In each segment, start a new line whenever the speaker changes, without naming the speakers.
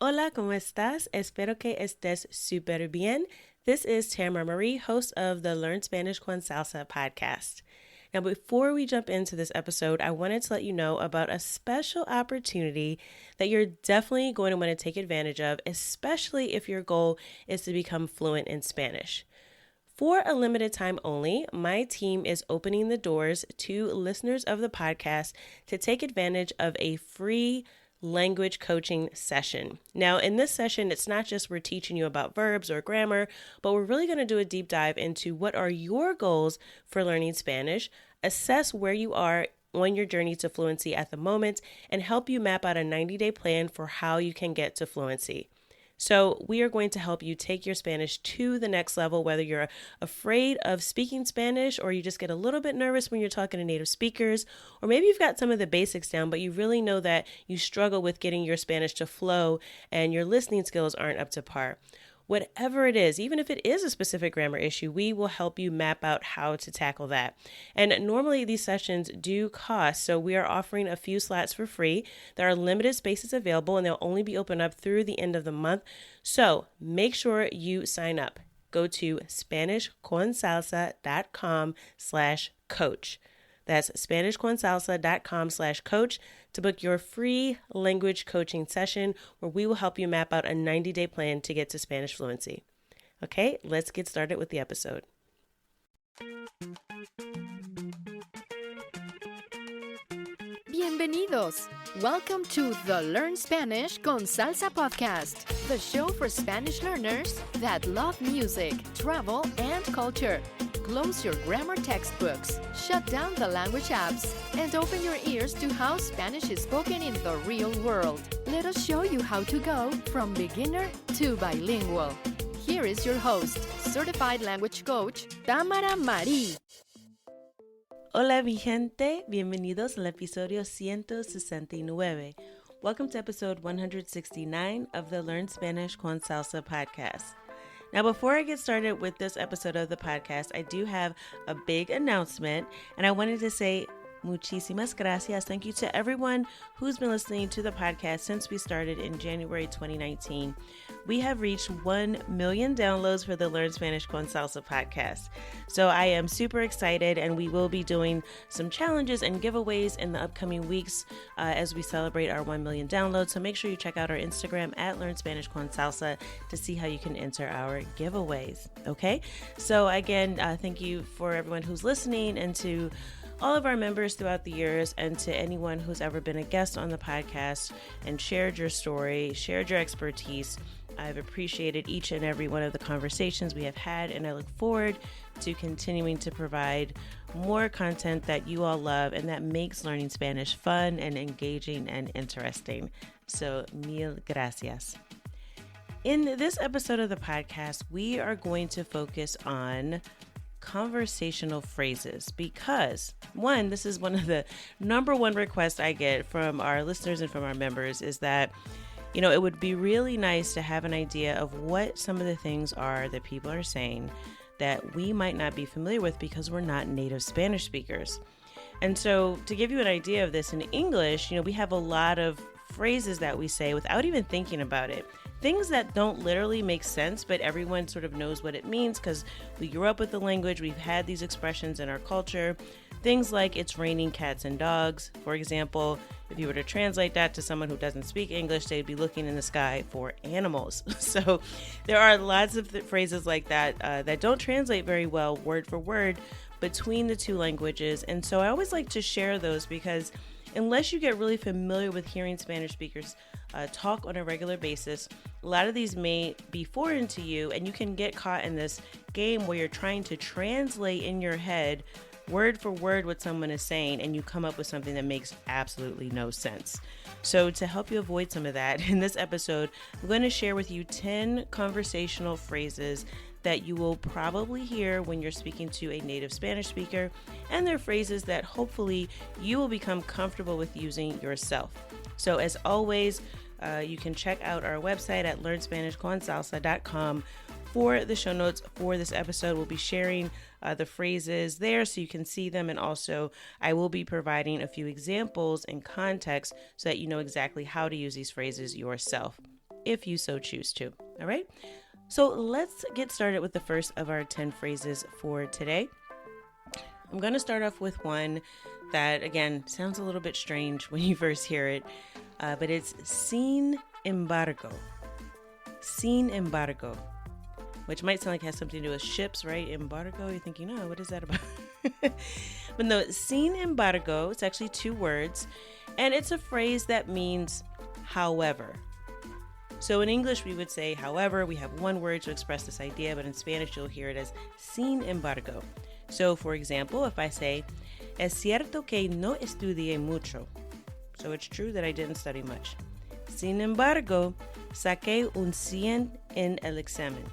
Hola, ¿cómo estás? Espero que estés súper bien. This is Tamara Marie, host of the Learn Spanish con Salsa podcast. Now, before we jump into this episode, I wanted to let you know about a special opportunity that you're definitely going to want to take advantage of, especially if your goal is to become fluent in Spanish. For a limited time only, my team is opening the doors to listeners of the podcast to take advantage of a free language coaching session. Now, in this session, it's not just we're teaching you about verbs or grammar, but we're really going to do a deep dive into what are your goals for learning Spanish, assess where you are on your journey to fluency at the moment, and help you map out a 90-day plan for how you can get to fluency. So we are going to help you take your Spanish to the next level, whether you're afraid of speaking Spanish or you just get a little bit nervous when you're talking to native speakers, or maybe you've got some of the basics down, but you really know that you struggle with getting your Spanish to flow and your listening skills aren't up to par. Whatever it is, even if it is a specific grammar issue, we will help you map out how to tackle that. And normally these sessions do cost, so we are offering a few slots for free. There are limited spaces available and they'll only be open up through the end of the month. So make sure you sign up. Go to SpanishConsalsa.com/coach. That's SpanishConsalsa.com/coach to book your free language coaching session where we will help you map out a 90-day plan to get to Spanish fluency. Okay, let's get started with the episode.
Bienvenidos! Welcome to the Learn Spanish con Salsa podcast, the show for Spanish learners that love music, travel, and culture. Close your grammar textbooks, shut down the language apps, and open your ears to how Spanish is spoken in the real world. Let us show you how to go from beginner to bilingual. Here is your host, certified language coach, Tamara Marie.
Hola mi gente, bienvenidos al episodio 169. Welcome to episode 169 of the Learn Spanish con Salsa podcast. Now, before I get started with this episode of the podcast, I do have a big announcement, and I wanted to say muchísimas gracias. Thank you to everyone who's been listening to the podcast since we started in January 2019. We have reached 1 million downloads for the Learn Spanish con Salsa podcast. So I am super excited, and we will be doing some challenges and giveaways in the upcoming weeks as we celebrate our 1 million downloads. So make sure you check out our Instagram at Learn Spanish con Salsa to see how you can enter our giveaways. Okay? So again, thank you for everyone who's listening and to all of our members throughout the years, and to anyone who's ever been a guest on the podcast and shared your story, shared your expertise. I've appreciated each and every one of the conversations we have had, and I look forward to continuing to provide more content that you all love and that makes learning Spanish fun and engaging and interesting. So, mil gracias. In this episode of the podcast, we are going to focus on conversational phrases because, one, this is one of the number one requests I get from our listeners and from our members is that, you know, it would be really nice to have an idea of what some of the things are that people are saying that we might not be familiar with because we're not native Spanish speakers. And so to give you an idea of this in English, you know, we have a lot of phrases that we say without even thinking about it. Things that don't literally make sense, but everyone sort of knows what it means because we grew up with the language. We've had these expressions in our culture. Things like it's raining cats and dogs. For example, if you were to translate that to someone who doesn't speak English, they'd be looking in the sky for animals. So there are lots of phrases like that that don't translate very well word for word between the two languages. And so I always like to share those because unless you get really familiar with hearing Spanish speakers talk on a regular basis, a lot of these may be foreign to you, and you can get caught in this game where you're trying to translate in your head word for word what someone is saying, and you come up with something that makes absolutely no sense. So to help you avoid some of that, in this episode, I'm going to share with you 10 conversational phrases that you will probably hear when you're speaking to a native Spanish speaker, and they're phrases that hopefully you will become comfortable with using yourself. So as always, you can check out our website at learnspanishconsalsa.com for the show notes for this episode. We'll be sharing the phrases there so you can see them, and also I will be providing a few examples and context so that you know exactly how to use these phrases yourself. if you so choose to. All right? So let's get started with the first of our 10 phrases for today. I'm going to start off with one that, again, sounds a little bit strange when you first hear it, but it's sin embargo. Sin embargo, which might sound like it has something to do with ships, right? Embargo, you're thinking, oh, what is that about? But no, sin embargo, it's actually two words, and it's a phrase that means however. So in English, we would say however. We have one word to express this idea, but in Spanish, you'll hear it as sin embargo. So, for example, if I say, es cierto que no estudié mucho. So it's true that I didn't study much. Sin embargo, saqué un 100 en el examen.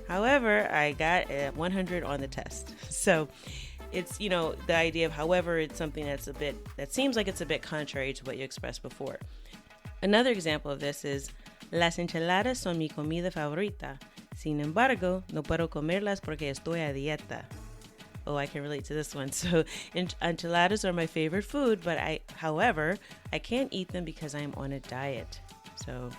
However, I got a 100 on the test. So it's, the idea of however, it's something that seems like it's a bit contrary to what you expressed before. Another example of this is, las enchiladas son mi comida favorita. Sin embargo, no puedo comerlas porque estoy a dieta. Oh, I can relate to this one. So enchiladas are my favorite food, but however, I can't eat them because I am on a diet. So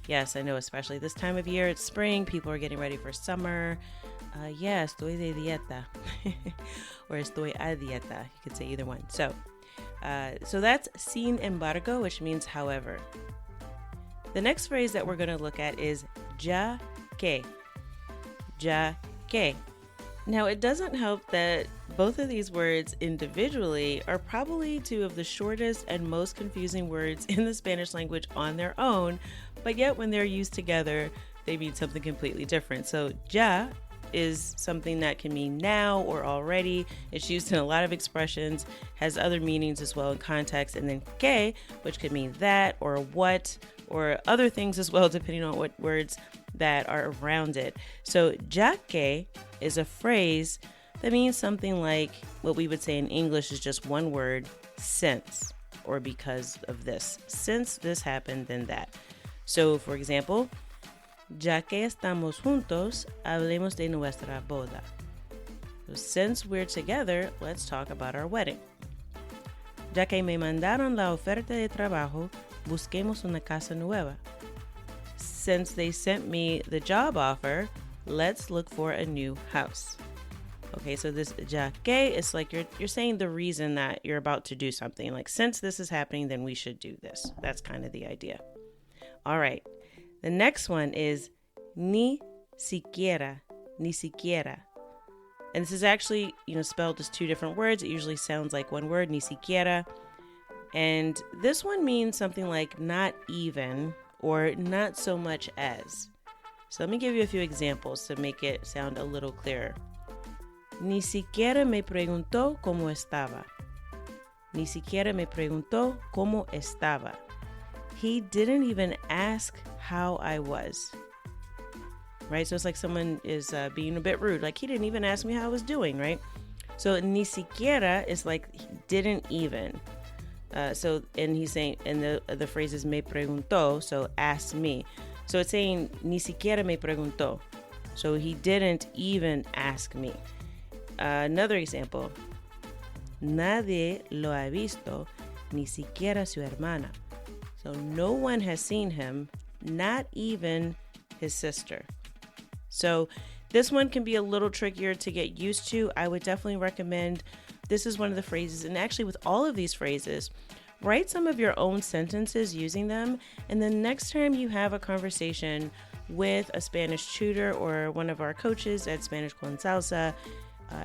yes, I know, especially this time of year, it's spring, people are getting ready for summer. Estoy de dieta. Or estoy a dieta. You could say either one. So that's sin embargo, which means however. The next phrase that we're going to look at is ya que. Ya que. Now, it doesn't help that both of these words individually are probably two of the shortest and most confusing words in the Spanish language on their own, but yet when they're used together, they mean something completely different. So, ya is something that can mean now or already. It's used in a lot of expressions, has other meanings as well in context, and then que, which could mean that or what or other things as well, depending on what words that are around it. So ya que is a phrase that means something like what we would say in English is just one word, since, or because of this. Since this happened, then that. So for example, ya que estamos juntos, hablemos de nuestra boda. So since we're together, let's talk about our wedding. Ya que me mandaron la oferta de trabajo, busquemos una casa nueva. Since they sent me the job offer, let's look for a new house. Okay, so this ya que is like you're saying the reason that you're about to do something. Like, since this is happening, then we should do this. That's kind of the idea. All right. The next one is ni siquiera, ni siquiera. And this is actually, spelled as two different words. It usually sounds like one word, ni siquiera. And this one means something like not even or not so much as. So let me give you a few examples to make it sound a little clearer. Ni siquiera me preguntó cómo estaba. Ni siquiera me preguntó cómo estaba. He didn't even ask how I was. Right? So it's like someone is being a bit rude. Like, he didn't even ask me how I was doing, right? So ni siquiera is like didn't even. And he's saying, and the phrase is me preguntó, so asked me. So it's saying ni siquiera me preguntó. So he didn't even ask me. Another example. Nadie lo ha visto, ni siquiera su hermana. So no one has seen him, not even his sister. So this one can be a little trickier to get used to. I would definitely recommend, this is one of the phrases, and actually with all of these phrases, write some of your own sentences using them, and then next time you have a conversation with a Spanish tutor or one of our coaches at Spanish con Salsa,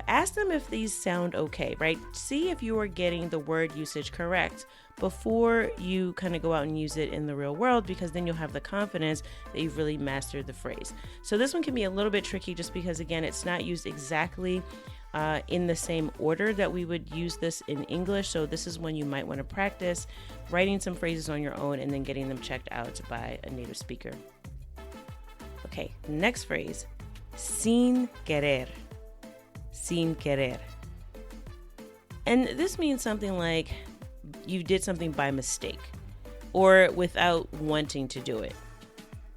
ask them if these sound okay, right? See if you are getting the word usage correct before you kind of go out and use it in the real world, because then you'll have the confidence that you've really mastered the phrase. So this one can be a little bit tricky just because, again, it's not used exactly in the same order that we would use this in English. So this is when you might want to practice writing some phrases on your own and then getting them checked out by a native speaker. Okay, next phrase, sin querer. Sin querer. And this means something like you did something by mistake or without wanting to do it.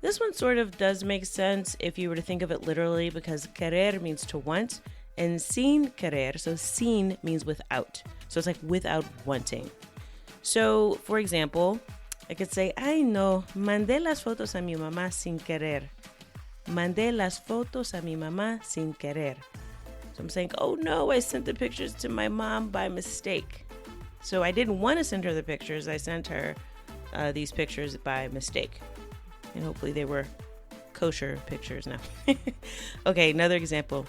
This one sort of does make sense if you were to think of it literally, because querer means to want, and sin querer, so sin means without. So it's like without wanting. So, for example, I could say, ay no, mandé las fotos a mi mamá sin querer. Mandé las fotos a mi mamá sin querer. So I'm saying, oh no, I sent the pictures to my mom by mistake. So I didn't want to send her the pictures. I sent her these pictures by mistake. And hopefully they were kosher pictures now. Okay, another example.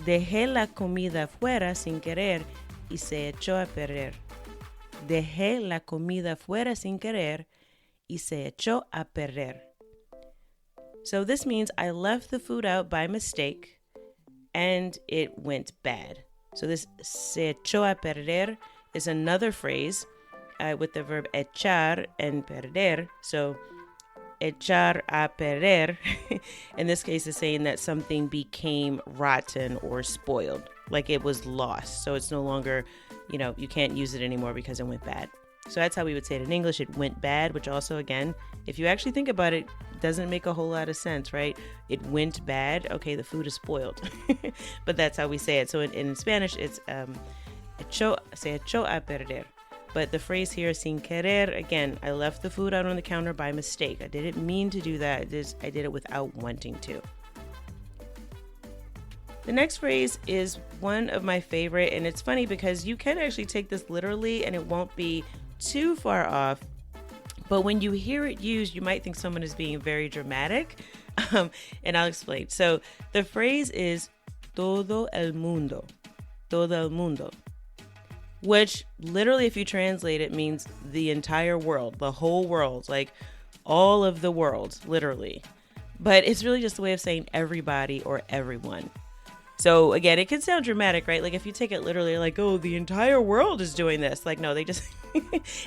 Dejé la comida fuera sin querer y se echó a perder. Dejé la comida fuera sin querer y se echó a perder. So this means I left the food out by mistake and it went bad. So this se echó a perder is another phrase with the verb echar and perder. So echar a perder, in this case, is saying that something became rotten or spoiled, like it was lost. So it's no longer, you can't use it anymore because it went bad. So that's how we would say it in English. It went bad, which also, again, if you actually think about it, doesn't make a whole lot of sense, right? It went bad. Okay, the food is spoiled. But that's how we say it. So in Spanish, it's se echó a perder. But the phrase here, sin querer, again, I left the food out on the counter by mistake. I didn't mean to do that. I did it without wanting to. The next phrase is one of my favorite, and it's funny because you can actually take this literally and it won't be too far off. But when you hear it used, you might think someone is being very dramatic. And I'll explain. So the phrase is todo el mundo. Todo el mundo. Which literally, if you translate it, means the entire world, the whole world, like all of the world, literally. But it's really just a way of saying everybody or everyone. So again, it can sound dramatic, right? Like if you take it literally, like, oh, the entire world is doing this. Like, no, they just,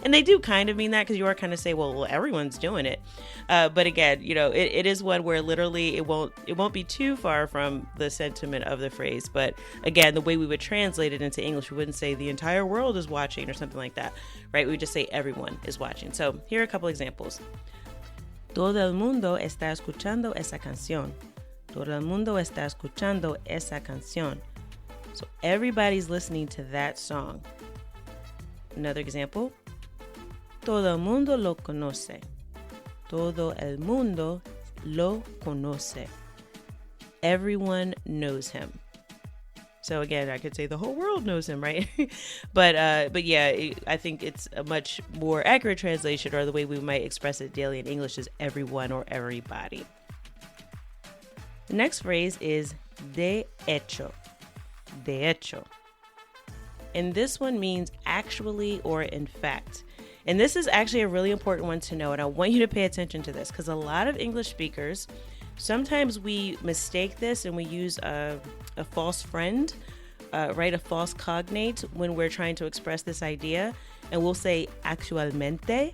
and they do kind of mean that because you are kind of say, well, everyone's doing it. But again, it is one where literally it won't be too far from the sentiment of the phrase. But again, the way we would translate it into English, we wouldn't say the entire world is watching or something like that, right? We would just say everyone is watching. So here are a couple examples. Todo el mundo está escuchando esa canción. Todo el mundo está escuchando esa canción. So everybody's listening to that song. Another example. Todo el mundo lo conoce. Todo el mundo lo conoce. Everyone knows him. So again, I could say the whole world knows him, right? but yeah, I think it's a much more accurate translation, or the way we might express it daily in English is everyone or everybody. The next phrase is de hecho. De hecho. And this one means actually or in fact. And this is actually a really important one to know. And I want you to pay attention to this because a lot of English speakers, sometimes we mistake this and we use a false friend, right? A false cognate when we're trying to express this idea. And we'll say actualmente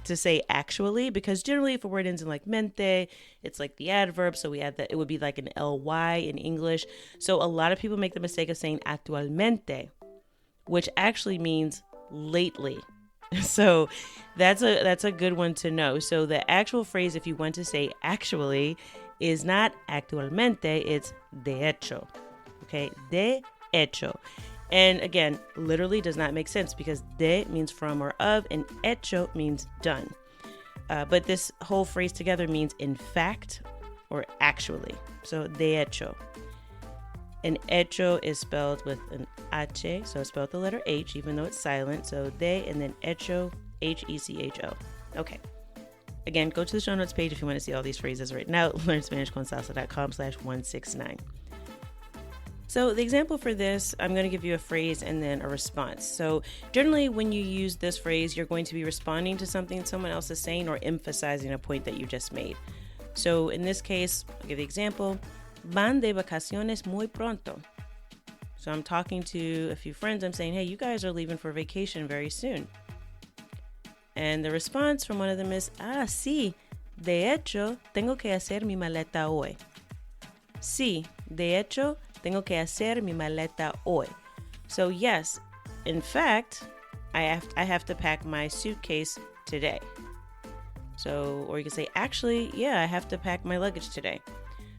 to say actually, because generally if a word ends in like mente, it's like the adverb. So we add that, it would be like an ly in English. So a lot of people make the mistake of saying actualmente, which actually means lately. So that's a good one to know. So the actual phrase, if you want to say actually, is not actualmente, it's de hecho. Okay, de hecho. And again, literally does not make sense because de means from or of and hecho means done. But this whole phrase together means in fact or actually. So de hecho. And hecho is spelled with an H, so it's spelled with the letter H, even though it's silent. So de and then hecho, Hecho. Okay. Again, go to the show notes page if you want to see all these phrases written out. LearnSpanishConsalsa.com/169. So the example for this, I'm going to give you a phrase and then a response. So generally when you use this phrase, you're going to be responding to something someone else is saying or emphasizing a point that you just made. So in this case, I'll give the example. Van de vacaciones muy pronto. So I'm talking to a few friends. I'm saying, hey, you guys are leaving for vacation very soon. And the response from one of them is, sí, de hecho, tengo que hacer mi maleta hoy. Sí, de hecho, tengo que hacer mi maleta hoy. So yes, in fact, I have to pack my suitcase today. So, or you can say, actually, yeah, I have to pack my luggage today.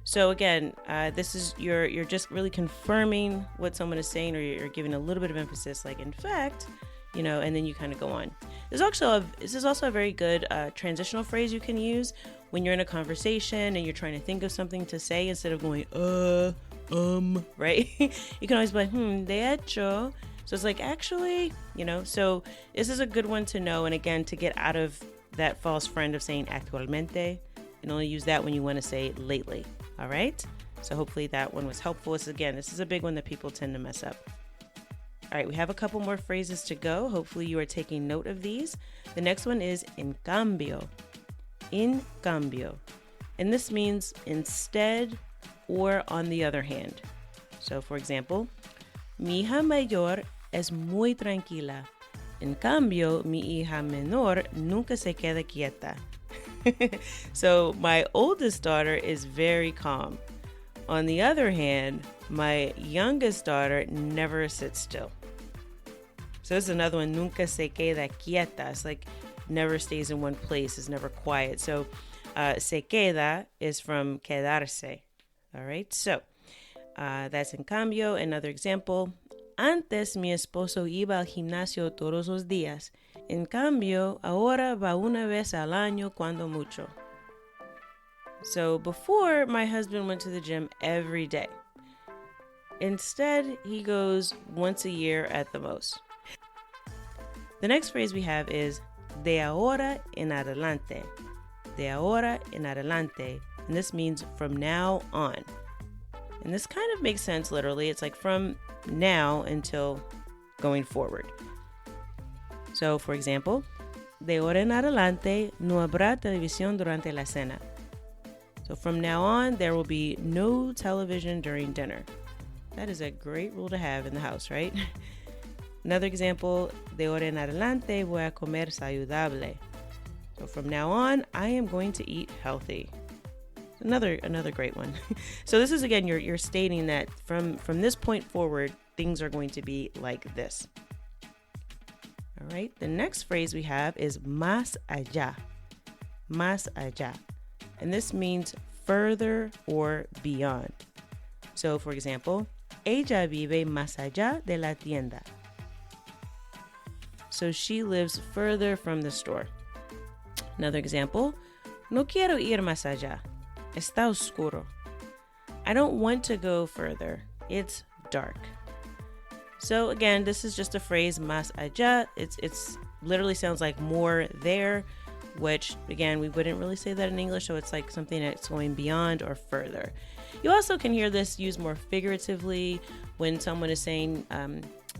So again, this is you're just really confirming what someone is saying, or you're giving a little bit of emphasis, like in fact, and then you kind of go on. This is also a very good transitional phrase you can use when you're in a conversation and you're trying to think of something to say instead of going, right? You can always be like, de hecho. So it's like, actually, so this is a good one to know. And again, to get out of that false friend of saying actualmente, you can only use that when you want to say lately. All right. So hopefully that one was helpful. This is a big one that people tend to mess up. All right, we have a couple more phrases to go. Hopefully you are taking note of these. The next one is en cambio. En cambio. And this means instead or on the other hand. So for example, mi hija mayor es muy tranquila. En cambio, mi hija menor nunca se queda quieta. So my oldest daughter is very calm. On the other hand, my youngest daughter never sits still. So this is another one, nunca se queda quieta. It's like never stays in one place, is never quiet. So se queda is from quedarse. All right, so that's en cambio. Another example, antes mi esposo iba al gimnasio todos los días. En cambio, ahora va una vez al año cuando mucho. So before, my husband went to the gym every day. Instead, he goes once a year at the most. The next phrase we have is de ahora en adelante. De ahora en adelante. And this means from now on. And this kind of makes sense literally. It's like from now until going forward. So, for example, de ahora en adelante no habrá televisión durante la cena. So from now on, there will be no television during dinner. That is a great rule to have in the house, right? Another example, de ahora en adelante voy a comer saludable. So from now on, I am going to eat healthy. Another great one. So this is, again, you're stating that from this point forward, things are going to be like this. All right, the next phrase we have is más allá. Más allá. And this means further or beyond. So, for example, ella vive más allá de la tienda. So she lives further from the store. Another example, no quiero ir más allá. Está oscuro. I don't want to go further. It's dark. So again, this is just a phrase, más allá. It's literally sounds like more there, which again, we wouldn't really say that in English. So it's like something that's going beyond or further. You also can hear this used more figuratively when someone is saying,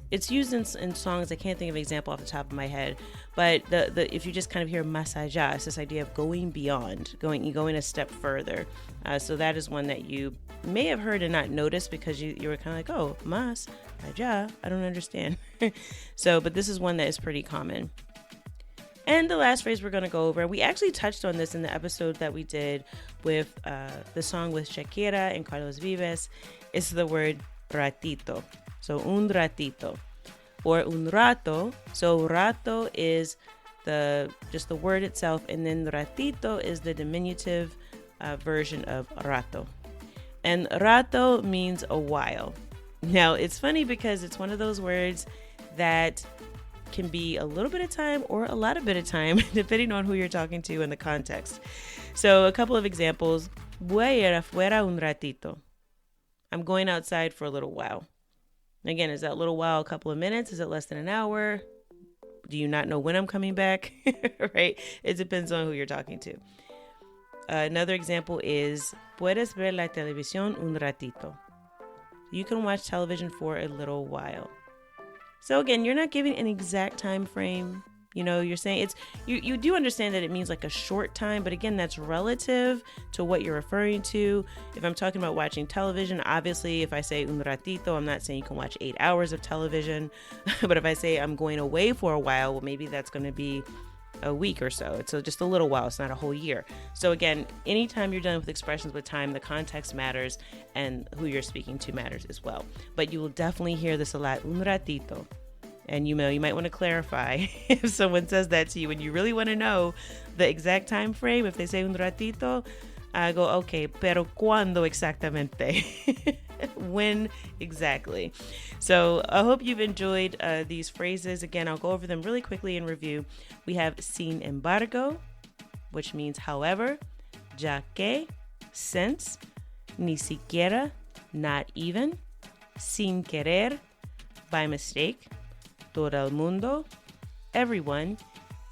it's used in songs. I can't think of an example off the top of my head, but if you just kind of hear más allá, it's this idea of going beyond, going a step further. So that is one that you may have heard and not noticed because you were kind of like, oh, más allá, I don't understand. But this is one that is pretty common. And the last phrase we're going to go over, we actually touched on this in the episode that we did with the song with Shakira and Carlos Vives, is the word ratito. So un ratito or un rato. So rato is just the word itself, and then ratito is the diminutive version of rato. And rato means a while. Now, it's funny because it's one of those words that can be a little bit of time or a lot of bit of time, depending on who you're talking to and the context. So a couple of examples. Voy a ir afuera un ratito. I'm going outside for a little while. Again, is that little while a couple of minutes? Is it less than an hour? Do you not know when I'm coming back? Right? It depends on who you're talking to. Another example is, puedes ver la televisión un ratito. You can watch television for a little while. So again, you're not giving an exact time frame. You're saying you do understand that it means like a short time, but again, that's relative to what you're referring to. If I'm talking about watching television, obviously, if I say un ratito, I'm not saying you can watch 8 hours of television. But if I say I'm going away for a while, well, maybe that's going to be a week or so. It's just a little while. It's not a whole year. So again, anytime you're dealing with expressions with time, the context matters and who you're speaking to matters as well. But you will definitely hear this a lot, un ratito. And you might want to clarify if someone says that to you and you really want to know the exact time frame. If they say un ratito, I go, okay, pero ¿cuándo exactamente? When exactly? So I hope you've enjoyed these phrases. Again, I'll go over them really quickly in review. We have sin embargo, which means however, ya que, since, ni siquiera, not even, sin querer, by mistake, todo el mundo, everyone,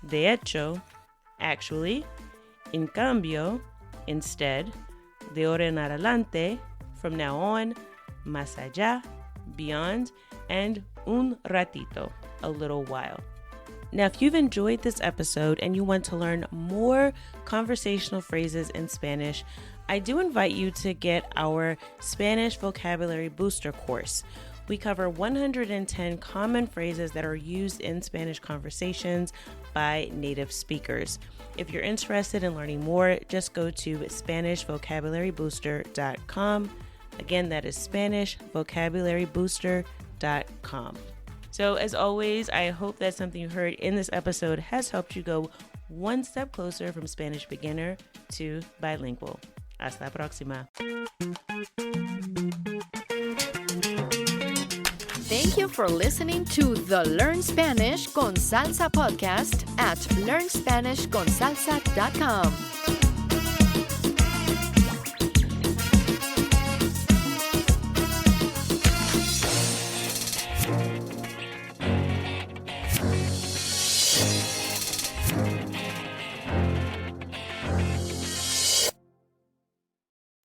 de hecho, actually, en cambio, instead, de ahora en adelante, from now on, más allá, beyond, and un ratito, a little while. Now, if you've enjoyed this episode and you want to learn more conversational phrases in Spanish, I do invite you to get our Spanish Vocabulary Booster course. We cover 110 common phrases that are used in Spanish conversations by native speakers. If you're interested in learning more, just go to SpanishVocabularyBooster.com. Again, that is SpanishVocabularyBooster.com. So as always, I hope that something you heard in this episode has helped you go one step closer from Spanish beginner to bilingual. Hasta la próxima.
Thank you for listening to the Learn Spanish con Salsa podcast at learnspanishconsalsa.com.